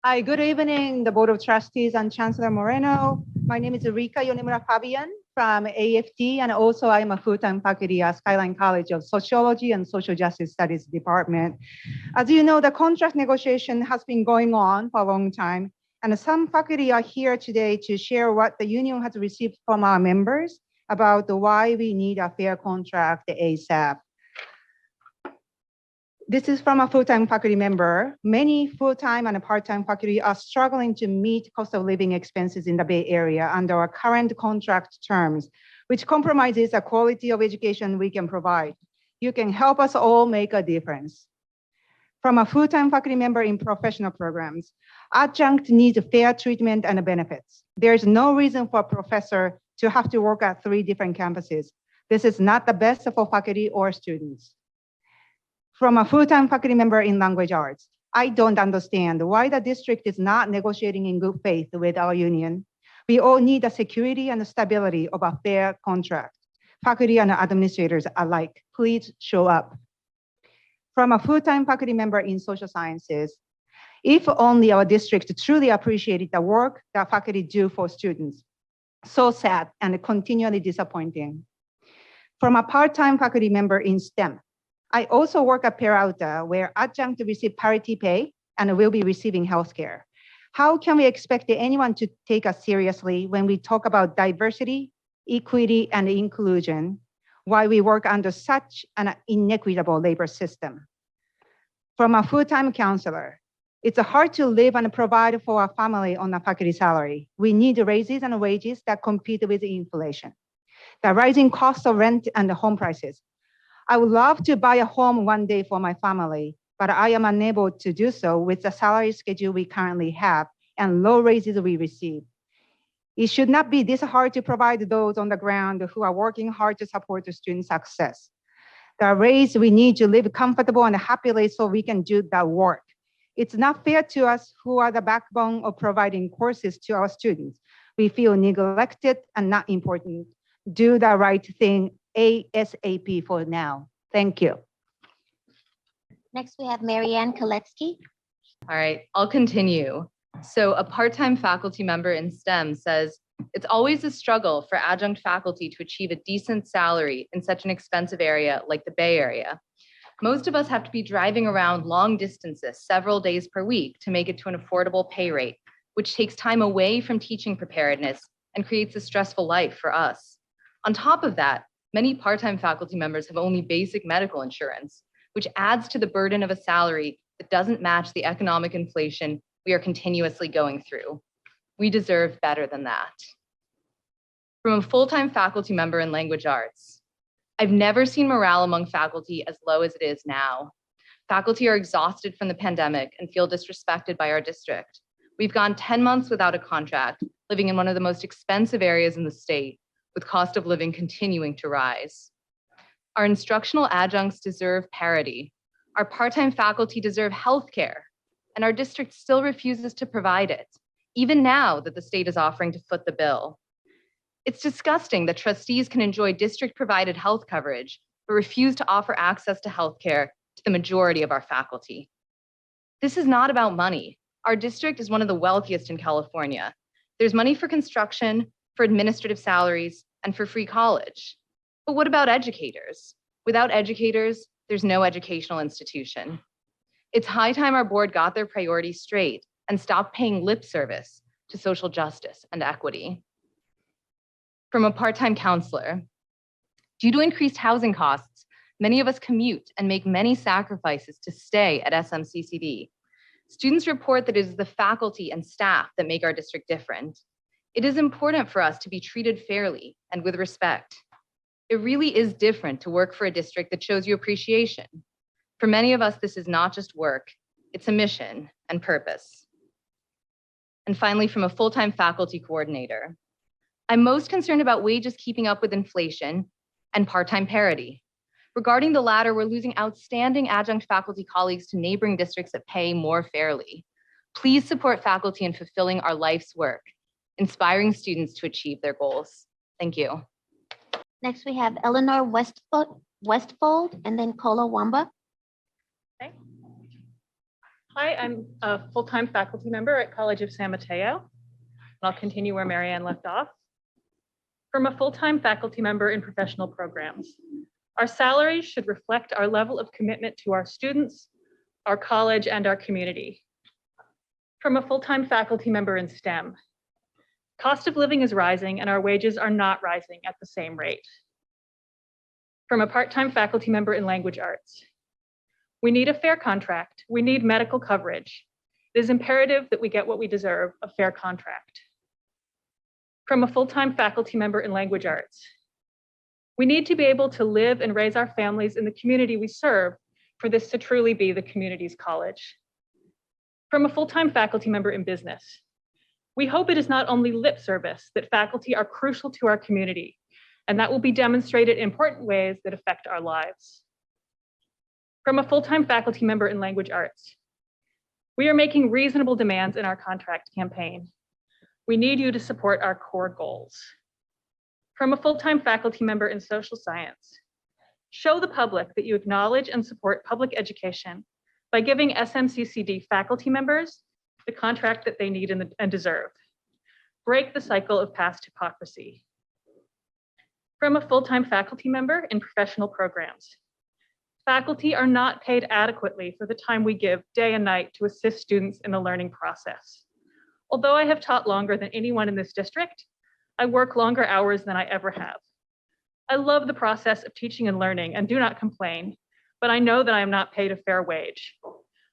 Hi, good evening, the Board of Trustees and Chancellor Moreno. My name is Rika Yonemura Fabian from AFT, and also I'm a full-time faculty at Skyline College of Sociology and Social Justice Studies Department. As you know, the contract negotiation has been going on for a long time, and some faculty are here today to share what the union has received from our members about why we need a fair contract ASAP. This is from a full-time faculty member. Many full-time and part-time faculty are struggling to meet cost of living expenses in the Bay Area under our current contract terms, which compromises the quality of education we can provide. You can help us all make a difference. From a full-time faculty member in professional programs, adjunct needs fair treatment and benefits. There's no reason for a professor to have to work at 3 different campuses. This is not the best for faculty or students. From a full-time faculty member in language arts, I don't understand why the district is not negotiating in good faith with our union. We all need the security and the stability of a fair contract. Faculty and administrators alike, please show up. From a full-time faculty member in social sciences, if only our district truly appreciated the work that faculty do for students. So sad and continually disappointing. From a part-time faculty member in STEM, I also work at Peralta, where adjunct receive parity pay and will be receiving healthcare. How can we expect anyone to take us seriously when we talk about diversity, equity, and inclusion, while we work under such an inequitable labor system? From a full-time counselor, it's hard to live and provide for our family on a faculty salary. We need raises and wages that compete with inflation. The rising cost of rent and the home prices. I would love to buy a home one day for my family, but I am unable to do so with the salary schedule we currently have and low raises we receive. It should not be this hard to provide those on the ground who are working hard to support the student success. The raise we need to live comfortable and happily so we can do that work. It's not fair to us who are the backbone of providing courses to our students. We feel neglected and not important. Do the right thing ASAP for now. Thank you. Next, we have Marianne Koletsky. All right, I'll continue. So a part-time faculty member in STEM says, it's always a struggle for adjunct faculty to achieve a decent salary in such an expensive area like the Bay Area. Most of us have to be driving around long distances several days per week to make it to an affordable pay rate, which takes time away from teaching preparedness and creates a stressful life for us. On top of that, many part-time faculty members have only basic medical insurance, which adds to the burden of a salary that doesn't match the economic inflation we are continuously going through. We deserve better than that. From a full-time faculty member in language arts, I've never seen morale among faculty as low as it is now. Faculty are exhausted from the pandemic and feel disrespected by our district. We've gone 10 months without a contract, living in one of the most expensive areas in the state, with cost of living continuing to rise. Our instructional adjuncts deserve parity. Our part-time faculty deserve healthcare, and our district still refuses to provide it, even now that the state is offering to foot the bill. It's disgusting that trustees can enjoy district-provided health coverage, but refuse to offer access to healthcare to the majority of our faculty. This is not about money. Our district is one of the wealthiest in California. There's money for construction, for administrative salaries, and for free college. But what about educators? Without educators, there's no educational institution. It's high time our board got their priorities straight and stopped paying lip service to social justice and equity. From a part-time counselor, due to increased housing costs, many of us commute and make many sacrifices to stay at SMCCCD. Students report that it is the faculty and staff that make our district different. It is important for us to be treated fairly and with respect. It really is different to work for a district that shows you appreciation. For many of us, this is not just work, it's a mission and purpose. And finally, from a full-time faculty coordinator, I'm most concerned about wages keeping up with inflation and part-time parity. Regarding the latter, we're losing outstanding adjunct faculty colleagues to neighboring districts that pay more fairly. Please support faculty in fulfilling our life's work, inspiring students to achieve their goals. Thank you. Next, we have Eleanor Westfold and then Kola Wamba. Okay. Hi, I'm a full-time faculty member at College of San Mateo, and I'll continue where Marianne left off. From a full-time faculty member in professional programs, our salaries should reflect our level of commitment to our students, our college, and our community. From a full-time faculty member in STEM, cost of living is rising and our wages are not rising at the same rate. From a part-time faculty member in language arts, we need a fair contract. We need medical coverage. It is imperative that we get what we deserve, a fair contract. From a full-time faculty member in language arts, we need to be able to live and raise our families in the community we serve for this to truly be the community's college. From a full-time faculty member in business, we hope it is not only lip service that faculty are crucial to our community, and that will be demonstrated in important ways that affect our lives. From a full-time faculty member in language arts, we are making reasonable demands in our contract campaign. We need you to support our core goals. From a full-time faculty member in social science, show the public that you acknowledge and support public education by giving SMCCD faculty members the contract that they need and deserve. Break the cycle of past hypocrisy. From a full-time faculty member in professional programs, faculty are not paid adequately for the time we give day and night to assist students in the learning process. Although I have taught longer than anyone in this district, I work longer hours than I ever have. I love the process of teaching and learning and do not complain, but I know that I am not paid a fair wage.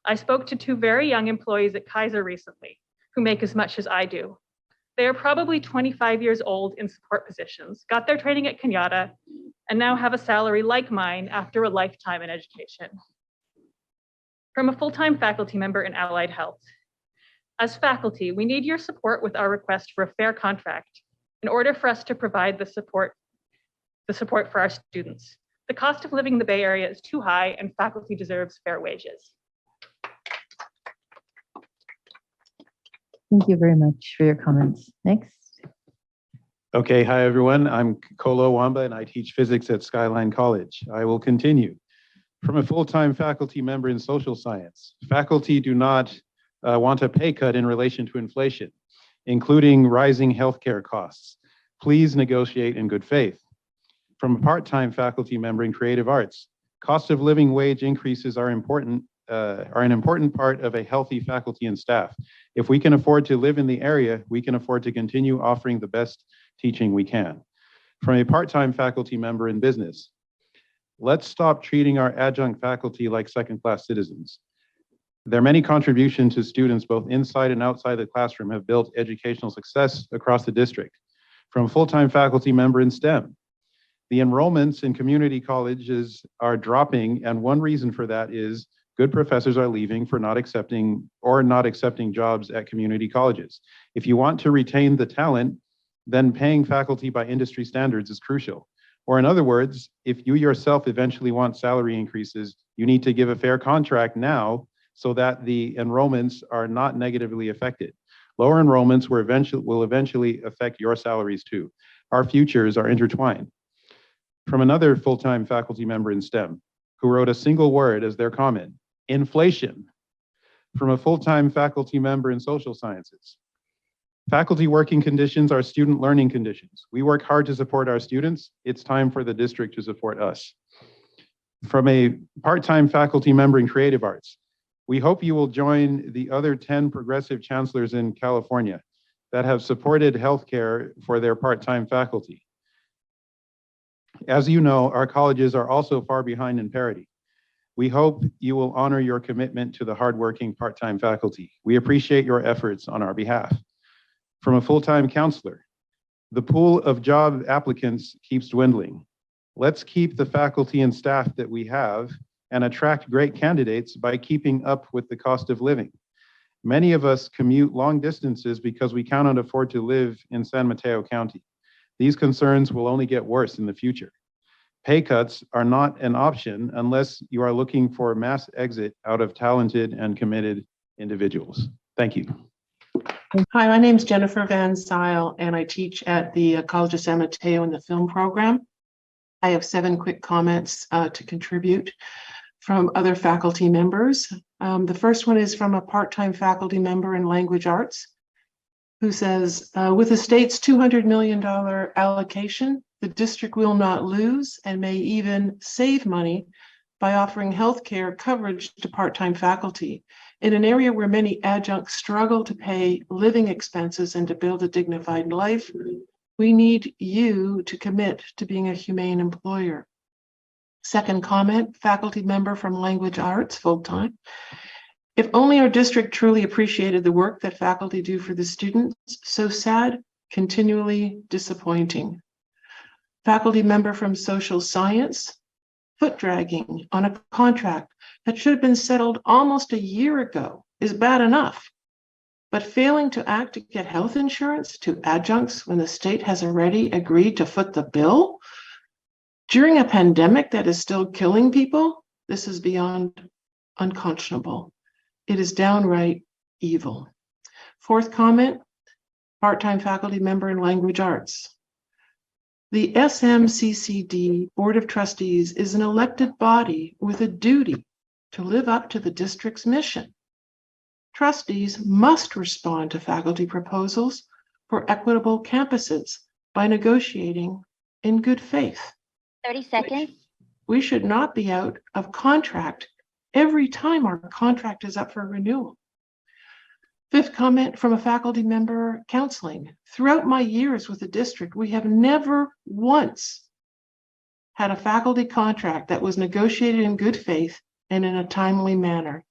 I spoke to 2 very young employees at Kaiser recently who make as much as I do. They are probably 25 years old in support positions, got their training at Kenyatta, and now have a salary like mine after a lifetime in education. From a full-time faculty member in allied health, as faculty, we need your support with our request for a fair contract in order for us to provide the support for our students. The cost of living in the Bay Area is too high and faculty deserves fair wages. Thank you very much for your comments. Next. Okay, hi everyone. I'm Kolo Wamba and I teach physics at Skyline College. I will continue. From a full-time faculty member in social science, faculty do not want a pay cut in relation to inflation, including rising healthcare costs. Please negotiate in good faith. From a part-time faculty member in creative arts, cost of living wage increases are an important part of a healthy faculty and staff. If we can afford to live in the area, we can afford to continue offering the best teaching we can. From a part-time faculty member in business, let's stop treating our adjunct faculty like second-class citizens. Their many contributions to students both inside and outside the classroom have built educational success across the district. From a full-time faculty member in STEM, the enrollments in community colleges are dropping, and one reason for that is good professors are leaving for not accepting jobs at community colleges. If you want to retain the talent, then paying faculty by industry standards is crucial. Or in other words, if you yourself eventually want salary increases, you need to give a fair contract now so that the enrollments are not negatively affected. Lower enrollments will eventually affect your salaries too. Our futures are intertwined. From another full-time faculty member in STEM, who wrote a single word as their comment, inflation. From a full-time faculty member in social sciences, faculty working conditions are student learning conditions. We work hard to support our students. It's time for the district to support us. From a part-time faculty member in creative arts, we hope you will join the other 10 progressive chancellors in California that have supported healthcare for their part-time faculty. As you know, our colleges are also far behind in parity. We hope you will honor your commitment to the hardworking part-time faculty. We appreciate your efforts on our behalf. From a full-time counselor, the pool of job applicants keeps dwindling. Let's keep the faculty and staff that we have and attract great candidates by keeping up with the cost of living. Many of us commute long distances because we cannot afford to live in San Mateo County. These concerns will only get worse in the future. Pay cuts are not an option unless you are looking for a mass exit out of talented and committed individuals. Thank you. Hi, my name is Jennifer Van Sile, and I teach at the College of San Mateo in the film program. I have 7 quick comments to contribute from other faculty members. The first one is from a part-time faculty member in language arts who says, with the state's $200 million allocation, the district will not lose and may even save money by offering healthcare coverage to part-time faculty in an area where many adjuncts struggle to pay living expenses and to build a dignified life. We need you to commit to being a humane employer. Second comment, faculty member from language arts, full-time. If only our district truly appreciated the work that faculty do for the students, so sad, continually disappointing. Faculty member from social science, foot dragging on a contract that should have been settled almost a year ago is bad enough. But failing to act to get health insurance to adjuncts when the state has already agreed to foot the bill during a pandemic that is still killing people, this is beyond unconscionable. It is downright evil. Fourth comment, part-time faculty member in language arts. The SMCCD Board of Trustees is an elected body with a duty to live up to the district's mission. Trustees must respond to faculty proposals for equitable campuses by negotiating in good faith. 30 seconds. We should not be out of contract every time our contract is up for renewal. Fifth comment from a faculty member, counseling. Throughout my years with the district, we have never once had a faculty contract that was negotiated in good faith and in a timely manner.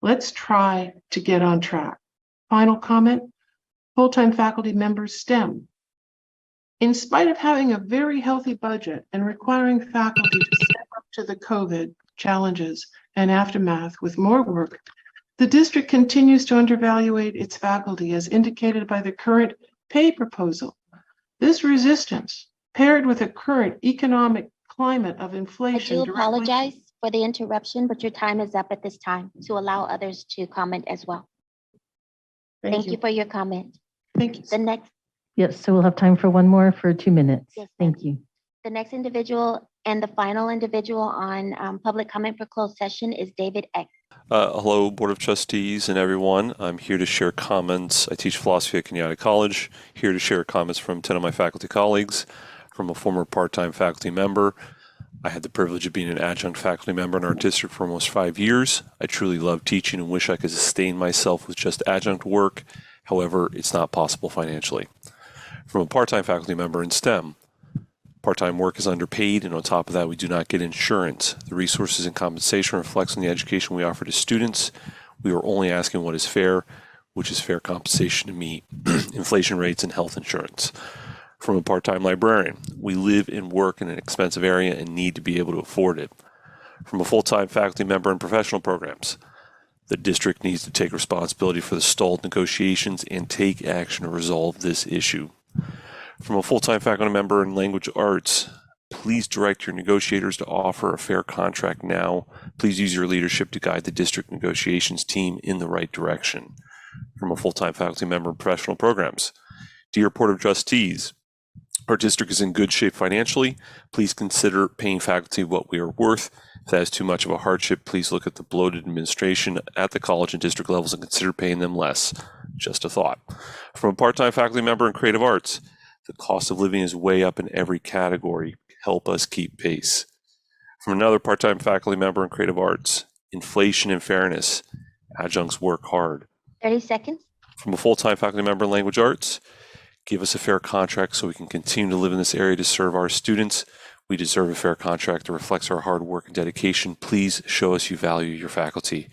Let's try to get on track. Final comment, full-time faculty members STEM. In spite of having a very healthy budget and requiring faculty to step up to the COVID challenges and aftermath with more work, the district continues to undervaluate its faculty as indicated by the current pay proposal. This resistance, paired with a current economic climate of I inflation. do apologize for the interruption, but your time is up at this time to allow others to comment as well. Thank you for your comment. Thank you. The next, Yes, so we'll have time for one more for 2 minutes. Yes, Thank you. the next individual and the final individual on public comment for closed session is David Eck. Hello, Board of Trustees and everyone. I'm here to share comments. I teach philosophy at Kenyatta College. Here to share comments from 10 of my faculty colleagues, from a former part-time faculty member. I had the privilege of being an adjunct faculty member in our district for almost 5 years. I truly love teaching and wish I could sustain myself with just adjunct work. However, it's not possible financially. From a part-time faculty member in STEM, part-time work is underpaid, and on top of that, we do not get insurance. The resources and compensation reflects on the education we offer to students. We are only asking what is fair, which is fair compensation to meet inflation rates and health insurance. From a part-time librarian, we live and work in an expensive area and need to be able to afford it. From a full-time faculty member in professional programs, the district needs to take responsibility for the stalled negotiations and take action to resolve this issue. From a full-time faculty member in language arts, please direct your negotiators to offer a fair contract now. Please use your leadership to guide the district negotiations team in the right direction. From a full-time faculty member in professional programs, dear Board of Trustees, our district is in good shape financially. Please consider paying faculty what we are worth. If that is too much of a hardship, please look at the bloated administration at the college and district levels and consider paying them less. Just a thought. From a part-time faculty member in creative arts, the cost of living is way up in every category. Help us keep pace. From another part-time faculty member in creative arts, inflation and fairness, adjuncts work hard. 30 seconds. From a full-time faculty member in language arts, give us a fair contract so we can continue to live in this area to serve our students. We deserve a fair contract that reflects our hard work and dedication. Please show us you value your faculty.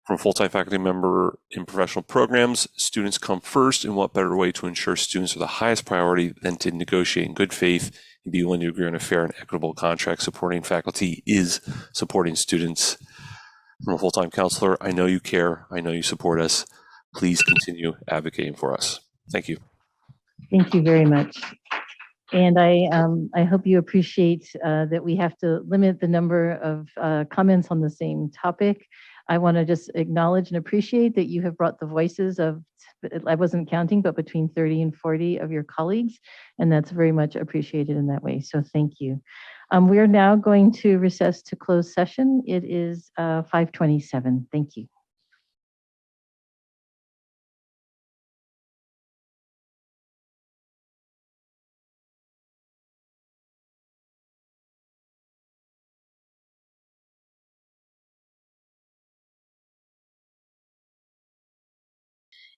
From a full-time faculty member in professional programs, students come first, and what better way to ensure students are the highest priority than to negotiate in good faith and be willing to agree on a fair and equitable contract. Supporting faculty is supporting students. From a full-time counselor, I know you care. I know you support us. Please continue advocating for us. Thank you. Thank you very much. And I hope you appreciate that we have to limit the number of comments on the same topic. I want to just acknowledge and appreciate that you have brought the voices of, I wasn't counting, but between 30 and 40 of your colleagues, and that's very much appreciated in that way. So thank you. We are now going to recess to close session. It is 5:27. Thank you.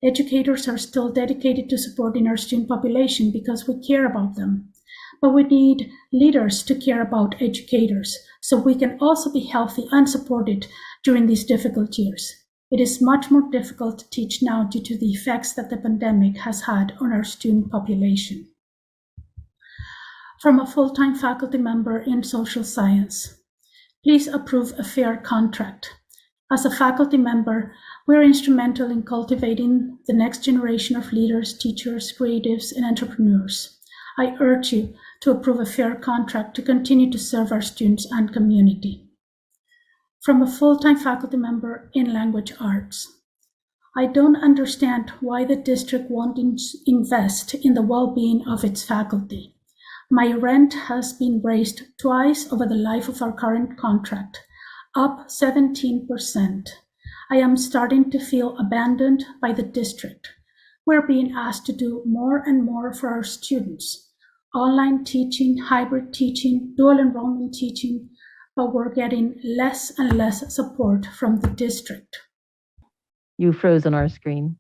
Educators are still dedicated to supporting our student population because we care about them. But we need leaders to care about educators so we can also be healthy and supported during these difficult years. It is much more difficult to teach now due to the effects that the pandemic has had on our student population. From a full-time faculty member in social science, please approve a fair contract. As a faculty member, we're instrumental in cultivating the next generation of leaders, teachers, creatives, and entrepreneurs. I urge you to approve a fair contract to continue to serve our students and community. From a full-time faculty member in language arts, I don't understand why the district won't invest in the well-being of its faculty. My rent has been raised twice over the life of our current contract, up 17%. I am starting to feel abandoned by the district. We're being asked to do more and more for our students. Online teaching, hybrid teaching, dual enrollment teaching, but we're getting less and less support from the district. You froze on our screen.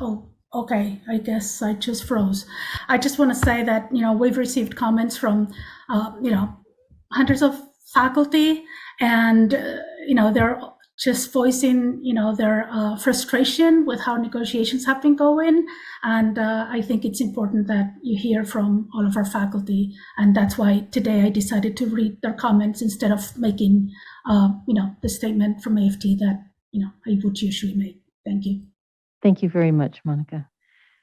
Oh, okay. I guess I just froze. I just want to say that, we've received comments from, hundreds of faculty, and, they're just voicing, their frustration with how negotiations have been going. And I think it's important that you hear from all of our faculty. And that's why today I decided to read their comments instead of making, the statement from AFT that, I would usually make. Thank you. Thank you very much, Monica.